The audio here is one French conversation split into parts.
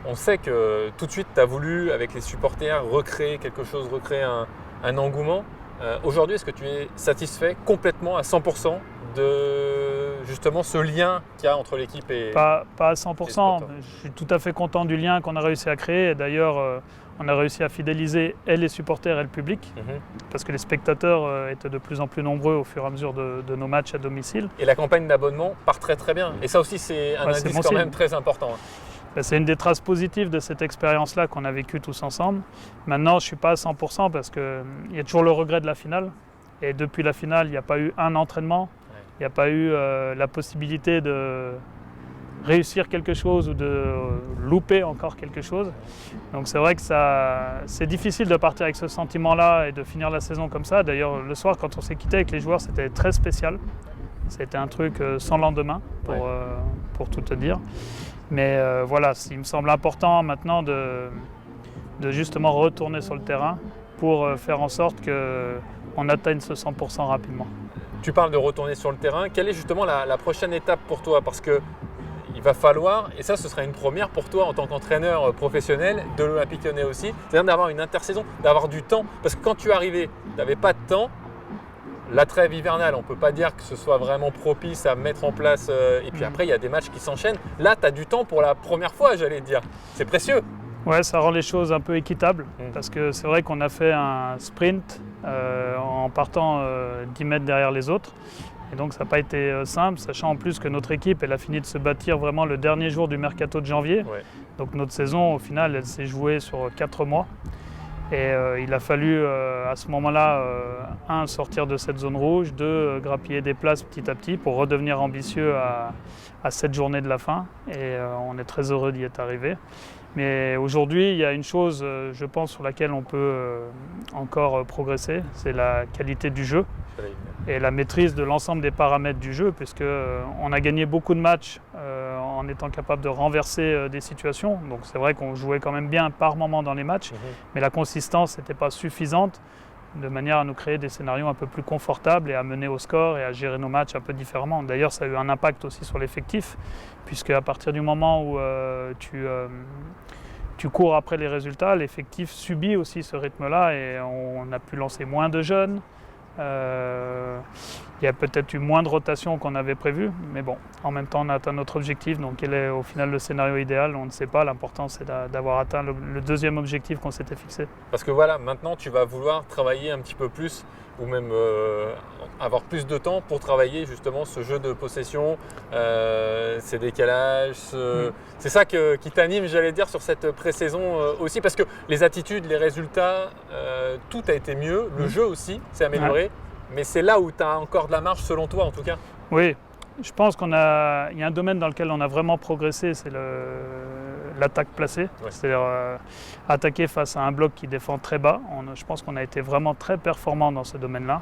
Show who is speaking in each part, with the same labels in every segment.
Speaker 1: On sait que tout de suite, tu as voulu, avec les supporters, recréer quelque chose, recréer un engouement. Aujourd'hui, est-ce que tu es satisfait complètement à 100% de justement ce lien qu'il y a entre l'équipe et
Speaker 2: Pas à
Speaker 1: les
Speaker 2: 100%,
Speaker 1: supporters?
Speaker 2: mais je suis tout à fait content du lien qu'on a réussi à créer. Et d'ailleurs, on a réussi à fidéliser et les supporters et le public, parce que les spectateurs étaient de plus en plus nombreux au fur et à mesure de nos matchs à domicile.
Speaker 1: Et la campagne d'abonnement part très très bien. Et ça aussi, c'est un
Speaker 2: C'est
Speaker 1: indice
Speaker 2: bon
Speaker 1: quand
Speaker 2: signe.
Speaker 1: même très important.
Speaker 2: C'est une des traces positives de cette expérience-là qu'on a vécue tous ensemble. Maintenant, je ne suis pas à 100% parce qu'il y a toujours le regret de la finale. Et depuis la finale, il n'y a pas eu un entraînement. Il n'y a pas eu la possibilité de réussir quelque chose ou de louper encore quelque chose. Donc c'est vrai que c'est difficile de partir avec ce sentiment-là et de finir la saison comme ça. D'ailleurs, le soir, quand on s'est quitté avec les joueurs, c'était très spécial. C'était un truc sans lendemain, pour tout te dire. Mais voilà, il me semble important maintenant de justement retourner sur le terrain pour faire en sorte qu'on atteigne ce 100% rapidement.
Speaker 1: Tu parles de retourner sur le terrain. Quelle est justement la prochaine étape pour toi? Parce qu'il va falloir, et ça ce sera une première pour toi en tant qu'entraîneur professionnel de l'Olympique Lyonnais aussi, c'est-à-dire d'avoir une intersaison, d'avoir du temps. Parce que quand tu es arrivé, tu n'avais pas de temps. La trêve hivernale, on ne peut pas dire que ce soit vraiment propice à mettre en place. Et puis après, il y a des matchs qui s'enchaînent. Là, tu as du temps pour la première fois, j'allais te dire. C'est précieux.
Speaker 2: Ouais, ça rend les choses un peu équitables. Parce que c'est vrai qu'on a fait un sprint en partant 10 mètres derrière les autres. Et donc ça n'a pas été simple, sachant en plus que notre équipe, elle a fini de se bâtir vraiment le dernier jour du mercato de janvier.
Speaker 1: Ouais.
Speaker 2: Donc notre saison, au final, elle s'est jouée sur 4 mois. Et il a fallu à ce moment-là, sortir de cette zone rouge, grappiller des places petit à petit pour redevenir ambitieux à cette journée de la fin. Et on est très heureux d'y être arrivé. Mais aujourd'hui, il y a une chose, je pense, sur laquelle on peut encore progresser, c'est la qualité du jeu et la maîtrise de l'ensemble des paramètres du jeu, puisqu'on a gagné beaucoup de matchs en étant capable de renverser des situations. Donc c'est vrai qu'on jouait quand même bien par moment dans les matchs, mais la consistance n'était pas suffisante de manière à nous créer des scénarios un peu plus confortables et à mener au score et à gérer nos matchs un peu différemment. D'ailleurs, ça a eu un impact aussi sur l'effectif, puisque à partir du moment où tu cours après les résultats, l'effectif subit aussi ce rythme-là et on a pu lancer moins de jeunes. Il y a peut-être eu moins de rotation qu'on avait prévu, mais bon, en même temps on a atteint notre objectif, donc quel est au final le scénario idéal, on ne sait pas. L'important c'est d'avoir atteint le deuxième objectif qu'on s'était fixé.
Speaker 1: Parce que voilà, maintenant tu vas vouloir travailler un petit peu plus ou même avoir plus de temps pour travailler justement ce jeu de possession, ces décalages, c'est ça qui t'anime, j'allais dire, sur cette pré-saison aussi, parce que les attitudes, les résultats, tout a été mieux, le jeu aussi s'est amélioré, mais c'est là où tu as encore de la marge selon toi en tout cas.
Speaker 2: Oui, je pense qu'il y a un domaine dans lequel on a vraiment progressé, c'est l'attaque placée, c'est-à-dire attaquer face à un bloc qui défend très bas. Je pense qu'on a été vraiment très performant dans ce domaine-là.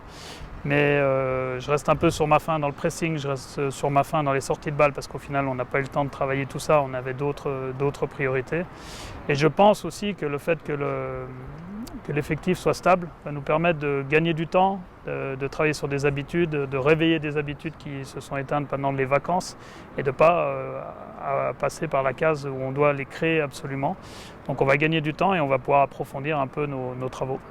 Speaker 2: Mais je reste un peu sur ma faim dans le pressing, je reste sur ma faim dans les sorties de balles parce qu'au final on n'a pas eu le temps de travailler tout ça, on avait d'autres priorités. Et je pense aussi que le fait que l'effectif soit stable va nous permettre de gagner du temps, de travailler sur des habitudes, de réveiller des habitudes qui se sont éteintes pendant les vacances et de ne pas passer par la case où on doit les créer absolument. Donc on va gagner du temps et on va pouvoir approfondir un peu nos travaux.